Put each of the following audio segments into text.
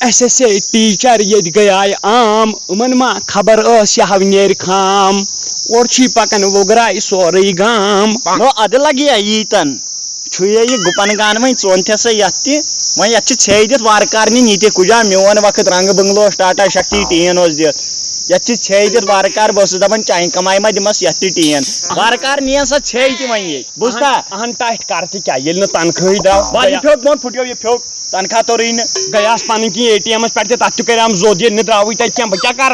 SSA teacher یت گیاے عام امن ما خبر یہ نیر خام اور پکان وگرائے سورے گام نو اد لگی ییتن یہ گپن گان وی ٹھے سا یت وی یت ژھے دت وارکار نین یہ کجا میون وقت رنگ بنگلو ٹاٹا شکتی ٹین دت یت ژھے دت وارکار بہت دپان چائن کمائے ما دمس یت ٹین وارکار نین سا ژھے تہ وی بوزتا اہن تٹ کر کیا تنخواہ درو یہ پھیوک بون پھٹو یہ پھیوک تنخواہ توری گیاس پن کی ATM پہ تک کرام زود یہ درو تک بہ کیا کر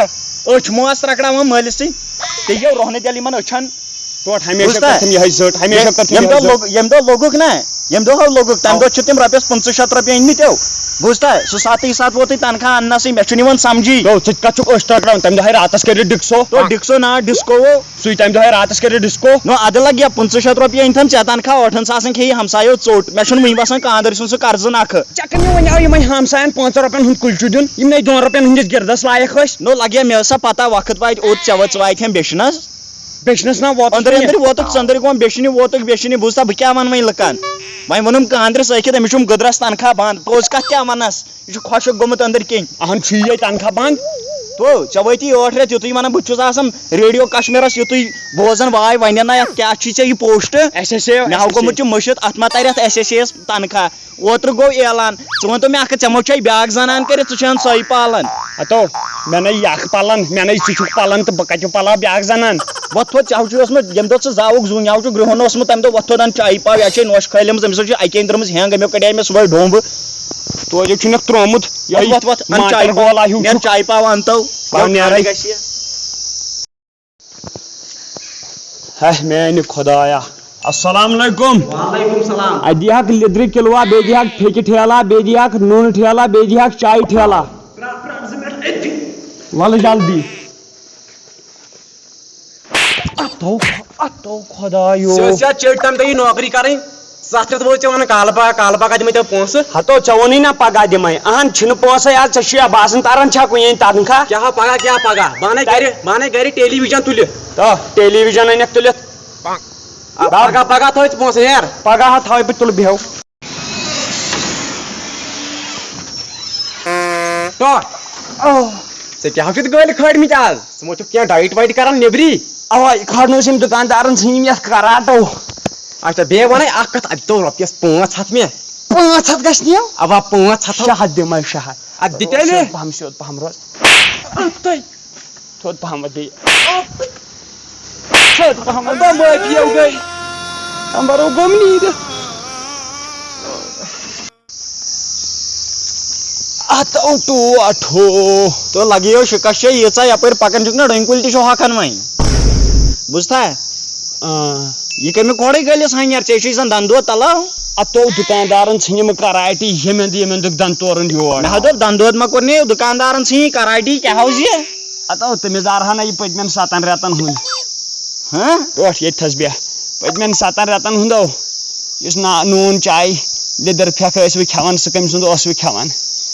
اچھ موس ترکڑا مالس تیو روہن تیل ان اچھن ٹوٹ ہمیشہ یہ زٹ ہمیشہ یم دہ لوگک نا یم دہ لوگک تمہ دہ تم رپیس 500 رۄپیہِ أنمٕتیو بوزتا سہ ساتھی سات ووت تنخواہ انسے مے سمجھی کت ٹکرا تمہ دہ راتس کر ڈکسو تو ڈکسو نا ڈسکو سی تمہ دہ راتس کر ڈسکو نو اد لگ 500 رۄپیہِ أنتھن ژےٚ تنخواہ 8 ساسن کھیٚیہِ ہمسایو ژوٚٹ مے چھُنہٕ وٕنہِ باسان کاندر سُنٛد سُہ قرضہٕ نکھٕ چکن ون آو یمن ہمساین 5 رۄپین ہند کلچہ دن یم نئی 2 رۄپین ہندس گردس لائق نو لگیا مے سا پتہ وقت وات اوت ژےٚ واتہِ بیشنس بیشنس نا ووت اندر ووتک ژندر گوم بیشنہِ ووتک بیشنہِ بوزتا بہ کیا ون وۄنۍ لُکن وۄنۍ ووٚنُم کاندرس أکِتھ أمِس چھُم گٔدرس تنخواہ بنٛد پوٚز کتھ کیٛاہ ونس یہِ چھُ خۄشک گوٚمُت أنٛدٕرۍ کِنۍ اہن چھ یہ تنخواہ بنٛد تو ژےٚ وٲتی 8 رٮ۪تھ یُتُے ونان بہٕ چھُس آسان ریڈیو کشمیرس یُتُے بوزان واے ونن نا یتھ کیٛاہ چھُے ژےٚ یہِ پوسٹ SSA مےٚ گوٚمُت چھُ مٔشِد اتھ ما ترِ اتھ SSA یس تنخواہ اوترٕ گوٚو اعلان ژٕ ؤنتو مےٚ اکھ ژےٚ ما چھے بیاکھ زنان کٔرِتھ ژٕ چھَن سۄے پالان ہتو مےٚ نے یکھ پلن مےٚ نے ژٕ چھُکھ پلن تہٕ بہٕ کتہِ پلاو بیاکھ زنان وۄتھ تھوٚد ژےٚ چھُ اوسمُت ییٚمہِ دۄہ ژٕ زاوُکھ زوٗن یَوٕ چھُ گرٛہُن اوسمُت تَمہِ دۄہ وۄتھ تھوٚد چایہِ پاو یا چھے نوش کھٲلمٕژ أمِس چھِ اَکہِ اَنہِ درٛٲمٕژ ہینٛگ اَمیُک کڑے مےٚ صُبحٲے ڈوٚمبہٕ توجہ چھُنکھ ترومُت چایہِ گولا ہیوٗ مےٚ چایہِ پاو انتو نیرے میانہِ خۄدایا السلام علیکم وعلیکم السلام ادِ دِہکھ لیدرِ کِلوا بیٚیہِ دِہکھ پھیٚکہِ ٹھیلا بیٚیہِ دِہکھ نوٗنہٕ ٹھیلا بیٚیہِ دِہکھ چایہِ ٹھیلا وَلہٕ جلدی اتو خۄدایو چیٹ تم دے نوکری کریں 7 رٮ۪تھ وٲتۍ ژےٚ ونان کالہٕ پگاہ دِمے ژےٚ پونٛسہٕ ہتو ژےٚ ووٚنُے نا پگاہ دِمے اہن چھِنہٕ پونٛسے آز ژےٚ چھُیا باسان تران چھا کُنہِ تنخواہ کیٛاہ پگاہ بانَے گرِ ٹیلی وِجن تُلِتھ تو ٹیلی وِجن أنِکھ تُلِتھ پگاہ تھٲے ژٕ پونٛسہٕ ہیر پگاہ ہا تھاوے بہٕ تُلہٕ بیٚہو ژےٚ کیٛاہ چھُتھ گٲلۍ کھٲڑمٕتۍ آز ژٕ ما چھُکھ کینٛہہ ڈایٹ وایٹ کران نیبری اوا کھارنو أسۍ یِم دُکاندارن ژھٕنِم یتھ کراٹو اچھا بیٚیہِ ونے اکھ کتھ اتہِ تو رۄپیس 500 مےٚ 500 گژھِ نہٕ اوا 500 600 دِمے 600 اتہِ دِ تیٚلہِ پہم سیوٚد پہم روز تھوٚد پہم دِ سیوٚد پہم معٲفی گٔے امبرو گوٚم نیٖرِتھ اتو ٹوٹھو تو لگیو شکش چھے ییٖژاہ یپٲرۍ پکان چھُکھ نا ڈۄنۍ کُلۍ تہِ چھُ ہۄکھان وۄنۍ بوزتا یہِ کٔر مےٚ کورے گٔلِس ہنیر ژےٚ چھُے زن دنٛدو تلاو اتو دُکاندارن ژھٕنِم کراٹی ییٚمہِ دوٚپ دن تورن یور مےٚ دوٚپ دنٛدود ما کوٚر نے دُکاندارن ژھٕنی کراٹی کیٛاہ اوس یہِ اتو تٔمِس دارہنا یہِ پٔتمٮ۪ن 7 رٮ۪تن ہُنٛد ٹوٹھ ییٚتہِ تھس بیٚہہ پٔتمٮ۪ن 7 رٮ۪تن ہُنٛدو یُس نوٗن چاے لیدٕر پھیٚکھ ٲسوٕ کھٮ۪وان سُہ کٔمۍ سُنٛد اوسوٕ کھٮ۪وان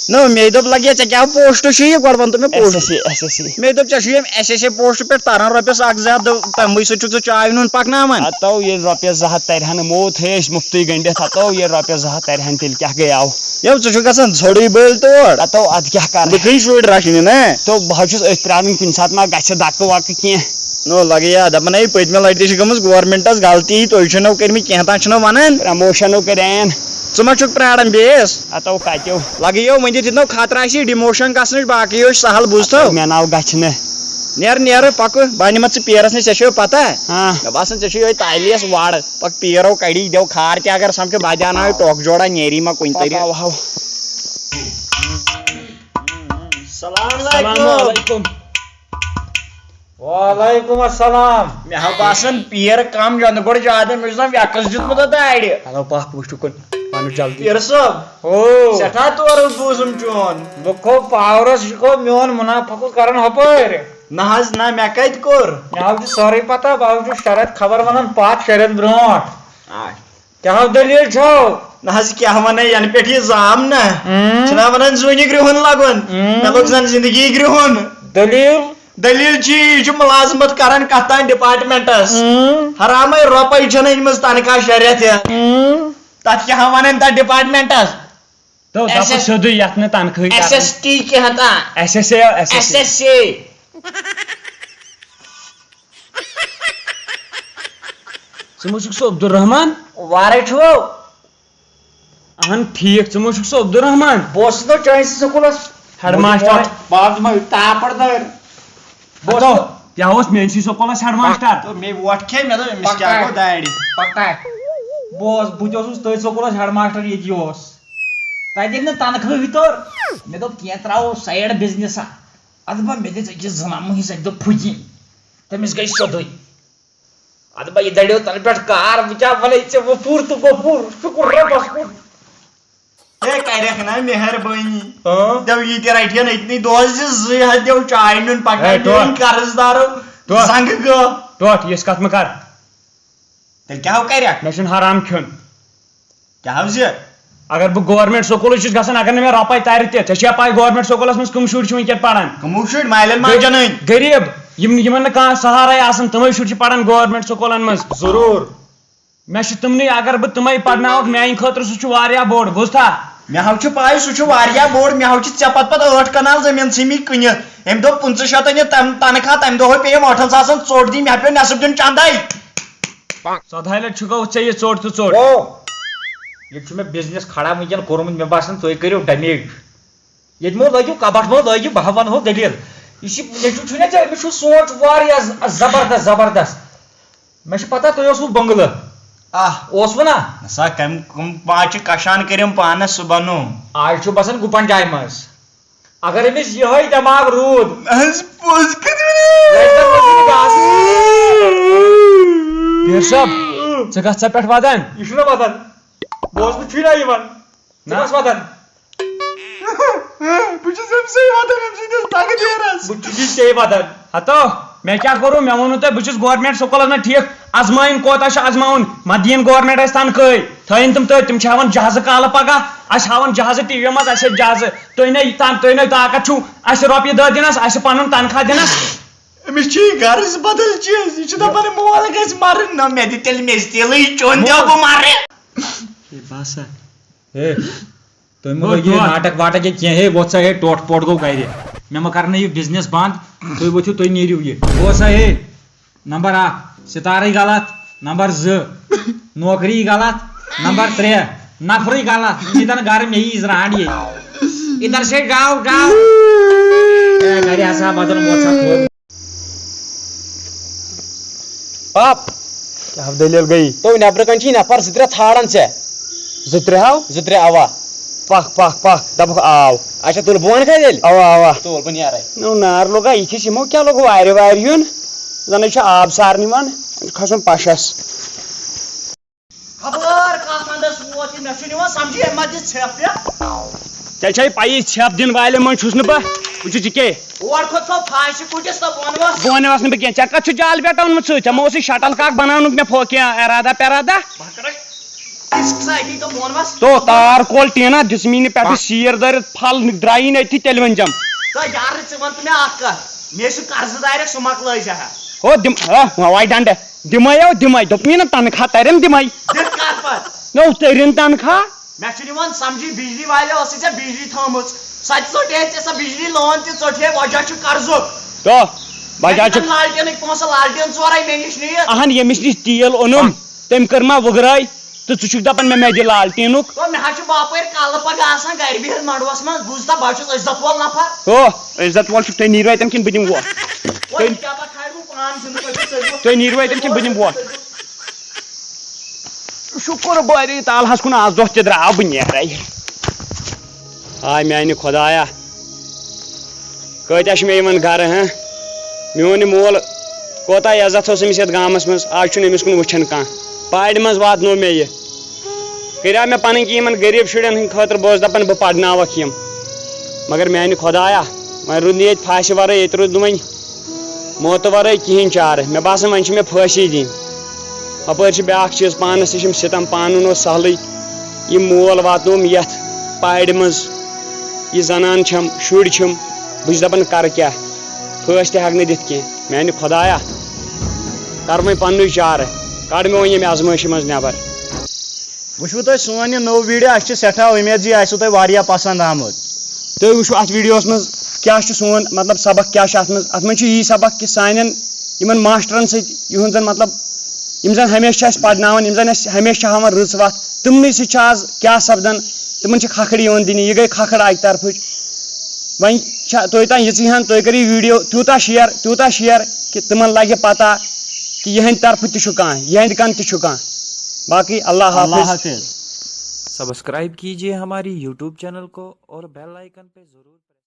نو مے دوٚپ لگیا ژےٚ کیٛاہ پوسٹ چھُے یہِ گۄڈٕ وَنتہٕ مےٚ پوسٹ SSA مے دوٚپ ژےٚ چھُے یِم SSA پوسٹ پٮ۪ٹھ تران رۄپیس 1-2 تَمہِ سۭتۍ چھُکھ ژٕ چاے نوٗن پکناوان اتو ییٚلہِ رۄپیس 200 ترہن یِمو تھٲے أسۍ مُفتٕے گٔنڈِتھ اتو ییٚلہِ رۄپیس 200 ترہن تیٚلہِ کیٛاہ گٔیاو یو ژٕ چھُکھ گژھان ژھوٚرٕے بٔلۍ تور اتو ادٕ کیٛاہ کرٕ بہٕ کھٔنۍ شُرۍ رچھنہِ نا تو بہٕ حظ چھُس أتھۍ پرٛاران کُنہِ ساتہٕ ما گژھِ دکہٕ وکہٕ کینٛہہ نو لگیا دپان ہے پٔتمہِ لٹہِ تہِ چھِ گٔمٕژ گورمینٹس غلطی تُہۍ چھِنو کٔرمٕتۍ کینٛہہ تام چھِنو ونان پرموشنو کریٚن ژٕ ما چھُکھ پراران بیٚیِس اتو کتیو لگیو وۄنۍ دِتنو خطرٕ اسہِ ڈِموشن گژھنٕچ باقٕے اوس سہل بوٗزتو مےٚ ناو گژھِ نہٕ نیرٕ پکہٕ بہٕ نِمتھ ژٕ پیرس نِش ژےٚ چھُو پتہ ہاں مےٚ باسان ژےٚ چھُے یہوے تالیس وڑ پک پیرو کڑی دِو کھار تہِ اگر سمکھِ بہٕ دیٛاوناوے ٹۄکھ جوڑا نیری ما کُنہِ طریٖقہٕ السلام علیکم وعلیکم السلام مےٚ ہا باسان پیر کم جنہٕ گۄڈٕ زیادٕ مےٚ چھُ زن وٮ۪کٕس دیُتمُت دارِ ہلو پاپہٕ وٕچھو کُن پنُن جلدی پیر صٲب سٮ۪ٹھاہ تورٕ بوٗزُم چون بہٕ کھو پاورس یہِ گوٚو میون مُنافقت کران ہُپٲرۍ نہ حظ نہ مےٚ کتہِ کوٚر مےٚ حظ چھِ سٲرٕے پتہ بہٕ حظ چھُس شرط خبر ونان 5 رٮ۪تھ برونٛٹھ کیٛاہ حظ دٔلیٖل چھو نہ حظ کیٛاہ ونے ینہٕ پٮ۪ٹھ یہِ زام نا چھِنا ونان زوٗنہِ گرٛہُن لگُن مےٚ لوٚگ زن زندگی گرٛہُن دٔلیٖل چھِ یہِ چھُ مُلازمت کران کتھ تام ڈپارٹمنٹس حرامے رۄپے چھنہٕ أنمٕژ تنخواہ 6 رٮ۪تھ یتھ تتھ کیٛاہ ونان تتھ ڈپارٹمنٹس تو دپ سیودے یتھ نہ تنخواہ SST کہتا SSA ژٕ مہ چھُکھ سُہ عبدالرحمان وارے چھو اہن ٹھیک ژٕ مہ چھُکھ سُہ عبدالرحمان بوس تو چٲنِس سکوٗلس ہیڈ ماسٹر باز ما تاپڑ دٲر بوس کیٛاہ اوس میٲنسی سکوٗلس ہیڈ ماسٹر مےٚ ووٹ کھے مےٚ دوٚپ أمِس کیٛاہ گوٚو دارِ پکا بوس بہٕ تہِ اوسُس تٔتھۍ سکوٗلس ہیڈ ماسٹر ییٚتہِ اوس تتہِ ییٚلہِ نہٕ تنخواہٕے توٚر مےٚ دوٚپ کینٛہہ تراوو سایڈ بِزنِسا ادٕ با مےٚ دِژ أکِس زنان مٔہنِس اَکہِ دۄہ پھُکِنۍ تٔمِس گٔے سیوٚدُے ادٕ با یہِ دڑیو تنہٕ پٮ۪ٹھ کار بہٕ وَنے ژےٚ وۄپھور تہٕ وۄپھور شُکُر رۄبس کُن ہے کَرٮ۪کھ نا مہربٲنی دپ یہِ تہِ رٹہن أتنٕے دۄہس زٕ ہتھ دِیو چاے نیُن پکان قرض دارو زنٛگہٕ گٲو ٹوٹھ یِژھ کتھ مہ کر تیٚلہِ کیٛاہ ہو کَرٮ۪کھ مےٚ چھُنہٕ حرام کھیوٚن کیٛاہ ہو زِ اگر بہٕ گورمینٹ سکوٗلس چھُس گژھان اگر نہٕ مےٚ رۄپے ترِ تہِ ژےٚ چھےٚ پاے گورمینٹ سکوٗلس منٛز کٕم شُرۍ چھِ وٕنکیٚن پران کٕمو شُرۍ مالٮ۪ن ماجن ہٕنٛدۍ غریٖب یِمن نہٕ کانٛہہ سہارے آسان تِمے شُرۍ چھِ پران گورمینٹ سکوٗلن منٛز ضروٗر مےٚ چھُ تِمنٕے اگر بہٕ تِمے پرناوکھ میانہِ خٲطرٕ سُہ چھُ واریاہ بوٚڑ بوٗزتھا مےٚ حظ چھُ پاے سُہ چھُ واریاہ بوٚڑ مےٚ حظ چھِ ژےٚ پتہٕ 8 کنال زٔمیٖن ژھٕنمٕتۍ کٕنِتھ أمۍ دوٚپ 500 أنِتھ تنخواہ تمہِ دۄہ پیٚیِم 8 ساسن ژوٚٹ دِنۍ مےٚ پیٚو نٮ۪صٕف دیُن چندے 14 لٹہِ چھُ گوٚو ژےٚ یہِ ژوٚٹ تہٕ ژوٚٹ ییٚتہِ چھُ مےٚ بِزنِس کھڑا وٕنکیٚن کوٚرمُت مےٚ باسان تُہۍ کٔرِو ڈمیج ییٚتہِ مو لٲگِو کبٹ مو لٲگِو بہٕ ونہو دٔلیٖل یہِ چھُ نیٚچوٗ چھُنہ ژےٚ أمِس چھُ سونٛچ واریاہ زبردست مےٚ چھِ پتہ تُہۍ اوسوٕ بنگلہٕ اوسوٕ نا سا کم پانچہِ کشان کٔرِم پانس سُہ بنوم آز چھُ باسان گُپن جایہِ منٛز اگر أمِس یِہوے دٮ۪ماغ روٗد پیٖر صٲب ژٕ گژھ ژےٚ پٮ۪ٹھ ودان یہِ چھُنہ واتان بوزنہٕ چھُے نا یِوان ژٕ کَس واتان بہٕ چھُس أمۍ سٕے واتان أمۍ سٕنٛدِس تقدیٖرس بہٕ چھُس ژےٚ واتان ہتو مےٚ کیٛاہ کوٚروٕ مےٚ ووٚنوٕ تۄہہِ بہٕ چھُس گورمینٹ سکوٗلس منٛز ٹھیٖک ازمٲیِن کوتاہ چھُ ازماوُن ما دِیِن گورمینٹ اَسہِ تنخواہ تھٲیِن تِم تٔتھۍ تِم چھِ ہاوان جہازٕ کالہٕ پگاہ اَسہِ ہاوان جہازٕ ٹی وی منٛز اَسہِ ٲسۍ جہازٕ تُہۍ نَے طاقت چھُو اَسہِ رۄپیہِ دہ دِنس اَسہِ پنُن تنخواہ دِنس أمِس چھُ یہِ غرض بدل چیٖز یہِ چھُ دپان مول گژھِ مرٕنۍ نہ مےٚ دِ تیٚلہِ میٚژِ تیٖلٕے چوٚن دِیو بہٕ مرٕ باسا ہے تُہۍ مہ لٲگِو ناٹک واٹک یا کینٛہہ ہے ووت سا ہے ٹوٹھ پوٹ گوٚو گرِ مےٚ مہ کرنٲیِو یہِ بِزنِس بنٛد تُہۍ ؤتھِو تُہۍ نیٖرِو یہِ بوز سا ہے نمبر 1 ستارے غلط نمبر 2 نوکری غلط نمبر 3 نفرٕے غلط ییٚتٮ۪ن گرٕ مےٚ یی رانٛڈ ییٚتہِ ادھر سے جاو گرِ ہسا بدل ووت سا کھوٚت پاپ کیٛاہ دٔلیٖل گٔیی تُہۍ نٮ۪برٕ کَنۍ چھِ نفر 2-3 ژھانڈان ژےٚ 2-3 ہاو 2-3 اوا پکھ دپُکھ آو اچھا تُل بہٕ وَنہٕ دٔلیٖل اوا تُل بہٕ نیرے نو نار لوگا یِتھِس یِمو کیٛاہ لوٚگ وارِ یُن زَن چھُ آب سار نِوان کھسُن پشس خبر کتھ انٛدس ووت یہِ مےٚ چھُنہٕ یِوان سمجھی أمۍ ما دِژ ژھٮ۪پ وٮ۪پ ژےٚ چھے پَیی ژھٮ۪پ دِنہٕ والٮ۪ن منٛز چھُس نہٕ بہٕ وٕچھِو یہِ کیٛاہ اور کھوٚت سۄ پھاسہِ کُٹِس تہٕ بۄنوس بہٕ وَنوس نہٕ بہٕ کینٛہہ ژےٚ کَتھ چھُ جال بیٹ اوٚنمُت سۭتۍ ژےٚ ما اوسُے شٹل کاک بناونُک مےٚ کینٛہہ ارادا تہٕ بۄنوس تو تار کول ٹیٖنا دِژمٕے نہٕ پٮ۪ٹھٕ سیٖر دٲرِتھ پھل درٛایی نہٕ أتھی تیٚلہِ ؤنۍزٮ۪م تہٕ یارٕ ژٕ وَن تہٕ مےٚ اکھ کتھ مےٚ چھُ قرضہٕ دارٮ۪ک سُہ مۄکلٲے زِ ہا ہو واے ڈنڈٕ دِمے دوٚپمٕے نہ تنخواہ ترٮ۪م دِمے دِتھ کر پتہٕ نو تٔرِن تنخواہ مےٚ چھُنہٕ یِوان سمجھی بجلی والیو ٲسٕے ژےٚ بجلی تھٲومٕژ سۄ تہِ ژٔٹے ژےٚ سۄ بجلی لون تہِ ژٔٹے وجہ چھُ قرضُک تو وجہ چھُ لالٹینٕکۍ پونٛسہٕ لالٹین ژورے مےٚ نِش نِیِتھ اہن ییٚمِس نِش تیٖل اوٚنُم تٔمۍ کٔر ما وٕگرٲے تہٕ ژٕ چھُکھ دپان مےٚ دِ لالٹیٖنُک تو مےٚ حظ چھُ باپٲرۍ کالہٕ پگہہ آسان گرِ بِہِتھ مڑوس منٛز بوٗزتا بہٕ چھُس عزت وول نفر ہو عزت وول چھُکھ تُہۍ نیٖرِو اَتٮ۪ن کِنہٕ بہٕ دِمہٕ ووٹ تُہۍ نیٖرِو اَتٮ۪ن کِنہٕ بہٕ دِمہٕ ووٹ شُکُر بٲری تعالہس کُن آز دۄہ تہِ درٛاو بہٕ نیرے ہاے میانہِ خۄدایا کۭتیاہ چھِ مےٚ یِوان گرٕ میون یہِ مول کوتاہ عزت اوس أمِس یَتھ گامَس منٛز آز چھُنہٕ أمِس کُن وٕچھان کانٛہہ پارِ منٛز واتنو مےٚ یہِ کٔریٛاو مےٚ پَنٕنۍ کہِ یِمن غریٖب شُرٮ۪ن ہٕنٛدِ خٲطرٕ بہٕ اوسُس دَپان بہٕ پرناوکھ یِم مگر میانہِ خۄدایا وۄنۍ روٗد نہٕ ییٚتہِ پھاسہِ وَرٲے ییٚتہِ روٗد نہٕ وۄنۍ موتہٕ وَرٲے کِہیٖنۍ چارٕ مےٚ باسان وۄنۍ چھِ مےٚ پھٲنسی دِنۍ ہُپٲرۍ چھِ بیٛاکھ چیٖز پانَس تہِ چھِم سِتم پانہٕ اوس سہلٕے یہِ مول واتنووُم یَتھ پارِ منٛز یہِ زنان چھَم شُرۍ چھِم بہٕ چھُس دَپان کَرٕ کیٛاہ پھٲسۍ تہِ ہٮ۪کہٕ نہٕ دِتھ کینٛہہ میانہِ خۄدایا کر وۄنۍ پننُے چارٕ کڑ مےٚ وۄنۍ ییٚمہِ ازمٲیشہِ منٛز نٮ۪بر وٕچھو تۄہہِ سون یہِ نوٚو ویٖڈیو اَسہِ چھِ سٮ۪ٹھاہ اُمید زِ یہِ آسِوٕ تۄہہِ واریاہ پسنٛد آمُت. تُہۍ وٕچھو اَتھ ویٖڈیوَس منٛز کیٛاہ چھُ سون مطلب سبق کیٛاہ چھُ اَتھ منٛز چھُ یی سبق کہِ سانٮ۪ن یِمن ماسٹرن سۭتۍ یِہُنٛد زن مطلب یِم زن ہمیشہِ چھِ اَسہِ پرناوان یِم زن اَسہِ ہمیشہِ چھِ ہاوان رٕژ وتھ تِمنٕے سۭتۍ چھُ آز کیٛاہ سپدان تِمن چھِ کھکھٕر یِوان دِنہٕ یہِ گٔے کھکھٕر اکہِ طرفٕچ وۄنۍ چھا توتہِ تانۍ یِژٕے ہن تُہۍ کٔرِو ویٖڈیو تیوٗتاہ شِیر کہِ تِمن لگہِ پتہ کہ یِہنٛدِ طرفہٕ تہِ چھُ کانٛہہ یِہنٛدِ کن تہِ چھُ کانٛہہ باقٕے اللہ حافظ. سبسکرائب کیجیے ہماری یوٹیوب چینل کو اور بیل آئیکن پہ ضرور